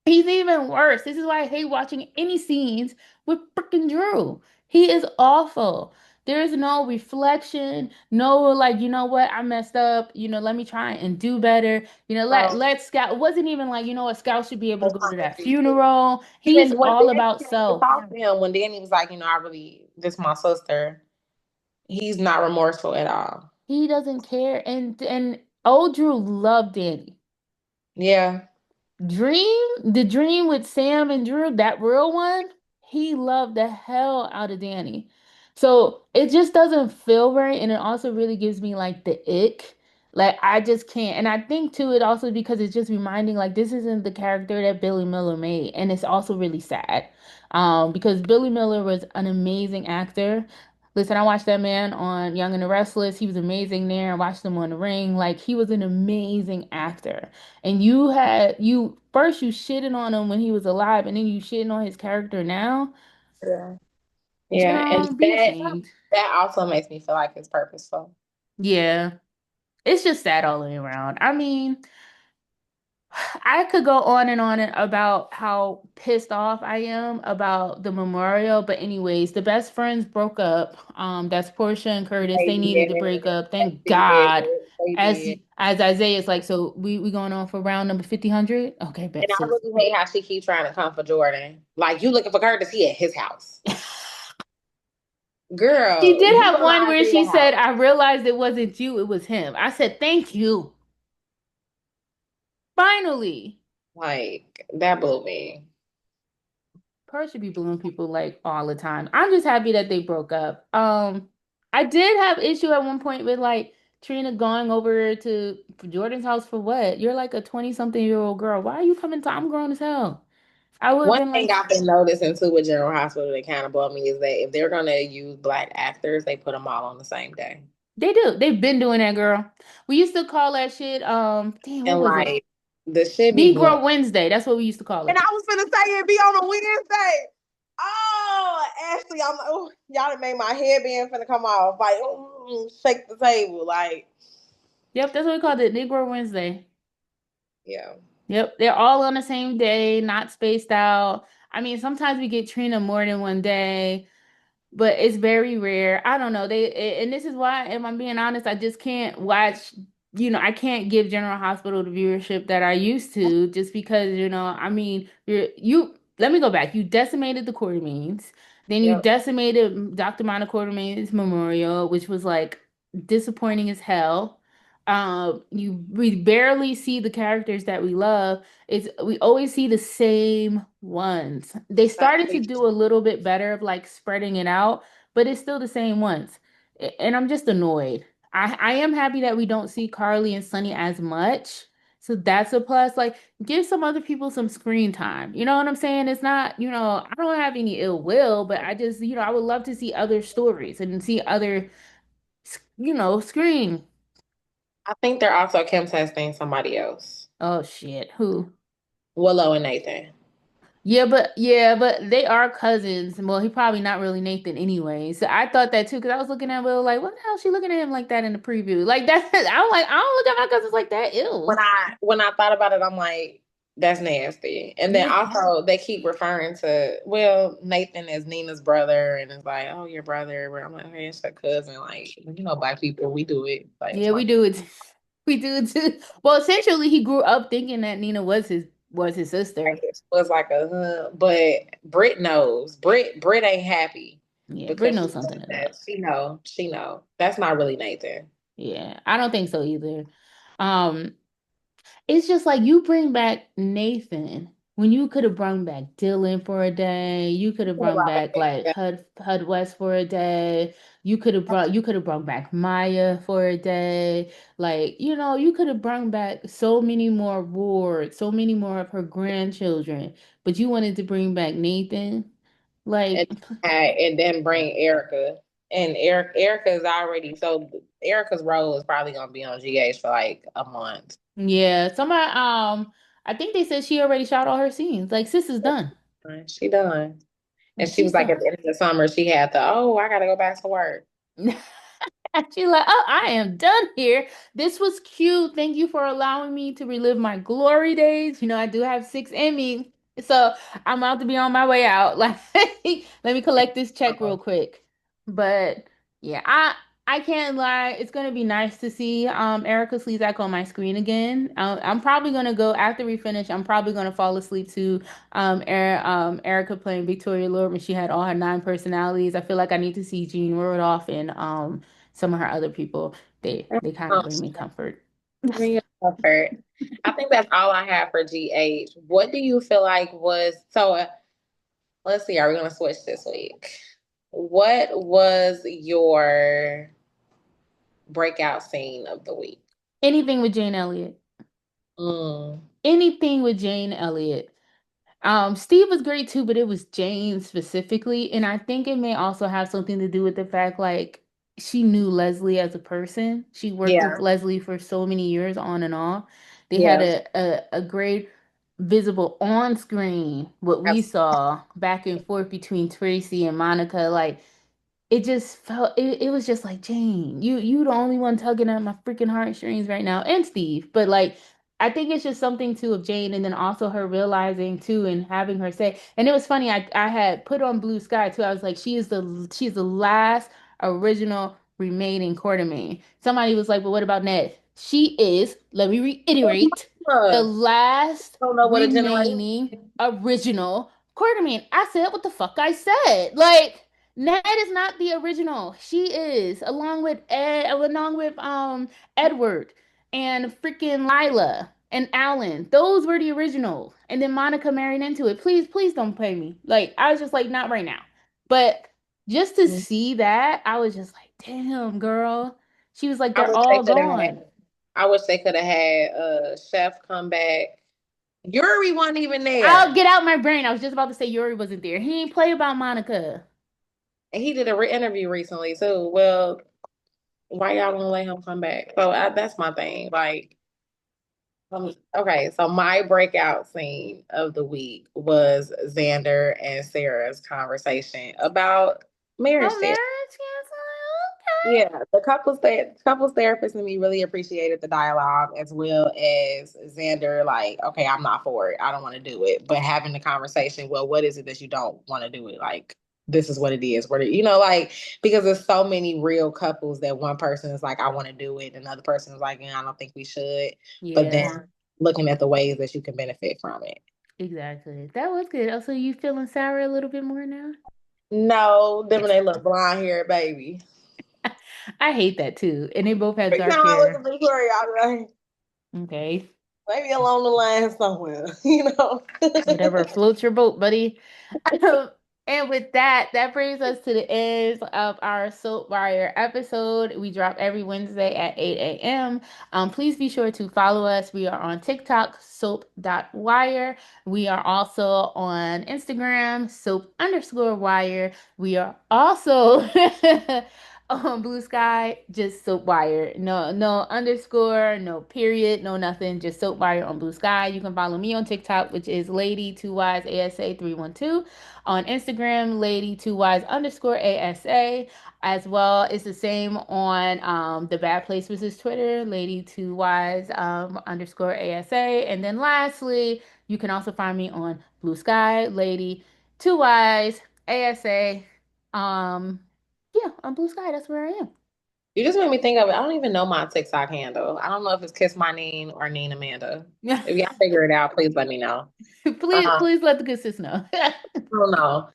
He's even worse. This is why I hate watching any scenes with freaking Drew. He is awful. There is no reflection, no like, you know what, I messed up. Let me try and do better. Let Scout. It wasn't even like, what, Scout should be able to go to that funeral. He's Even when all Danny about came to self. talk to him, when Danny was like, I really, this my sister, he's not remorseful at all. He doesn't care. And old Drew loved Danny. Yeah. The dream with Sam and Drew, that real one, he loved the hell out of Danny. So it just doesn't feel right. And it also really gives me like the ick. Like I just can't. And I think too, it also because it's just reminding like this isn't the character that Billy Miller made. And it's also really sad. Because Billy Miller was an amazing actor. Listen, I watched that man on Young and the Restless. He was amazing there. I watched him on The Ring. Like he was an amazing actor. And you first you shitting on him when he was alive, and then you shitting on his character now. Yeah. Yeah. And Be ashamed. that also makes me feel like it's purposeful. Yeah, it's just sad all the way around. I mean, I could go on and on about how pissed off I am about the memorial, but anyways, the best friends broke up. That's Portia and Curtis. They They needed to did. break up. Thank They did. God. They As did. as Isaiah's like, so we going on for round number 50, 100? Okay, And bet I sis. really hate how she keeps trying to come for Jordan. Like, you looking for Curtis, he at his house. She Girl, did you have go to one where she Isaiah's said, house. I realized it wasn't you, it was him. I said, thank you. Finally. Like, that blew me. Pearl should be blowing people like all the time. I'm just happy that they broke up. I did have issue at one point with like Trina going over to Jordan's house for what? You're like a 20-something-year-old girl. Why are you coming to? I'm grown as hell. I would have One been thing like, I've been noticing too with General Hospital that kind of blow me is that if they're gonna use black actors, they put them all on the same day. they do. They've been doing that, girl. We used to call that shit, damn, what And was it? like the shit be blowing. Negro Wednesday. That's what we used to call And it. I was gonna say it'd be on a Wednesday. Oh, Ashley, I'm like, oh, y'all done made my headband finna come off. Like, shake the table. Like, Yep, that's what we called it, Negro Wednesday. yeah. Yep, they're all on the same day, not spaced out. I mean, sometimes we get Trina more than one day, but it's very rare. I don't know. And this is why, if I'm being honest, I just can't watch, I can't give General Hospital the viewership that I used to just because, I mean, let me go back. You decimated the Quartermaines, then you Yep. decimated Dr. Monica Quartermain's memorial, which was like disappointing as hell. We barely see the characters that we love. We always see the same ones. They started to do a little bit better of like spreading it out, but it's still the same ones. And I'm just annoyed. I am happy that we don't see Carly and Sunny as much. So that's a plus. Like, give some other people some screen time. You know what I'm saying? It's not, I don't have any ill will, but I just, I would love to see other stories and see other, screen. I think they're also Kim testing somebody else. Oh shit. Who? Willow and Nathan. Yeah, but they are cousins. Well, he probably not really Nathan anyway. So I thought that too because I was looking at Will like, what the hell is she looking at him like that in the preview? Like that. I'm like, I don't look at my cousins like that. Ew. When I thought about it, I'm like, That's nasty. And then Yeah. also they keep referring to Nathan as Nina's brother, and it's like, oh, your brother. Where I'm like, hey, it's your cousin. Like, black people, we do it. Like, it's Yeah, my we do it. We do it too. Well, essentially, he grew up thinking that Nina was his sister. it was like but Britt knows. Britt ain't happy Yeah, Britt because she knows knows something is that up. she know. That's not really Nathan. Yeah, I don't think so either. Um, It's just like you bring back Nathan when you could have brought back Dylan for a day. You could have brought back like Hud West for a day. You could have brought back Maya for a day. Like, you could have brought back so many more wards, so many more of her grandchildren. But you wanted to bring back Nathan. and Like, and then bring Erica. And Erica is already so Erica's role is probably gonna be on GH for like a month. yeah, I think they said she already shot all her scenes. Like, sis is done. She done. And Like, she was she's like done. at the end of the summer, she had I gotta go back to work. And she's like, oh, I am done here. This was cute. Thank you for allowing me to relive my glory days. I do have six in me. So I'm about to be on my way out. Like, let me collect this check real quick. But yeah, I can't lie. It's gonna be nice to see Erica Slezak on my screen again. I'm probably gonna go after we finish. I'm probably gonna fall asleep to Erica playing Victoria Lord when she had all her nine personalities. I feel like I need to see Jean Rodolph and some of her other people. They kind of bring me comfort. Bring it comfort. I think that's all I have for GH. What do you feel like was let's see, are we gonna switch this week? What was your breakout scene of the week? Anything with Jane Elliott. Mm, Anything with Jane Elliott. Steve was great too, but it was Jane specifically, and I think it may also have something to do with the fact like she knew Leslie as a person. She worked with yeah, Leslie for so many years on and off. They had yeah. a great visible on screen what we saw back and forth between Tracy and Monica. Like it just it was just like Jane, you the only one tugging at my freaking heartstrings right now, and Steve. But like I think it's just something too of Jane, and then also her realizing too and having her say, and it was funny, I had put on Blue Sky too. I was like, she's the last original remaining Quartermain. Somebody was like, but what about Ned? She is, let me reiterate, the I last don't know what a generation. remaining original Quartermain. I said what the fuck I said. Like Ned is not the original. She is, along with Edward and freaking Lila and Alan. Those were the original. And then Monica married into it. Please, please don't pay me. Like I was just like, not right now. But just to see that, I was just like, damn, girl. She was like, I they're wish they all could have gone. had. I wish they could have had Chef come back. Yuri wasn't even I'll there, get out my brain. I was just about to say Yuri wasn't there. He ain't play about Monica. and he did a interview recently too. Well, why y'all don't let him come back? So that's my thing. Like, okay, so my breakout scene of the week was Xander and Sarah's conversation about marriage Oh, therapy. marriage Yeah, the couples therapist and me really appreciated the dialogue as well as Xander. Like, okay, I'm not for it. I don't want to do it. But having the conversation, well, what is it that you don't want to do it? Like, this is what it is. Like because there's so many real couples that one person is like, I want to do it, and another person is like, I don't think we should. But Yeah, then looking at the ways that you can benefit from it. exactly. That was good. Also, you feeling sour a little bit more now? No, them and they look blonde hair, baby. I hate that too. And they both have Every dark time I look hair. at Victoria, I'm like, Okay. maybe along the line somewhere. Whatever floats your boat, buddy. And with that, that brings us to the end of our Soap Wire episode. We drop every Wednesday at 8 a.m. Please be sure to follow us. We are on TikTok, soap.wire. We are also on Instagram, soap_wire. We are also On Blue Sky, just Soapwire. No, no underscore, no period, no nothing. Just Soapwire on Blue Sky. You can follow me on TikTok, which is Lady 2Ys ASA 312. On Instagram, Lady 2Ys underscore ASA. As well, it's the same on the Bad Place versus Twitter, Lady 2Ys underscore ASA. And then lastly, you can also find me on Blue Sky, Lady 2Ys ASA. Um, yeah, on Blue Sky, that's where I am. You just made me think of it. I don't even know my TikTok handle. I don't know if it's Kiss My Neen or Neen Amanda. Yeah. If y'all figure it out, please let me know. Please, I please let the good sis know. don't know.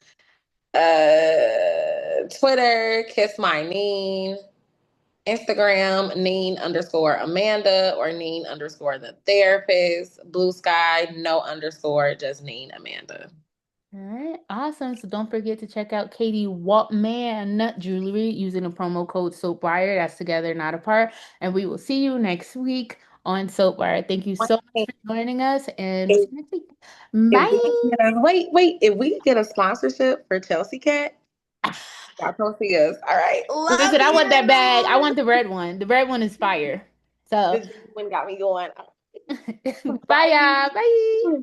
Twitter, Kiss My Neen. Instagram, Neen underscore Amanda or Neen underscore the therapist. Blue Sky, no underscore, just Neen Amanda. All right, awesome. So don't forget to check out Katie Waltman Jewelry using the promo code SOAPWIRE. That's together, not apart. And we will see you next week on SOAPWIRE. Thank you so much for joining us, and we'll see If, you next week. if we Bye. get wait, if we get a sponsorship for Chelsea Cat, y'all come see us. All right. Love Listen, I want that bag. I you. want the red one. The red one is fire. So, This one got me going. bye, y'all. Bye. Bye.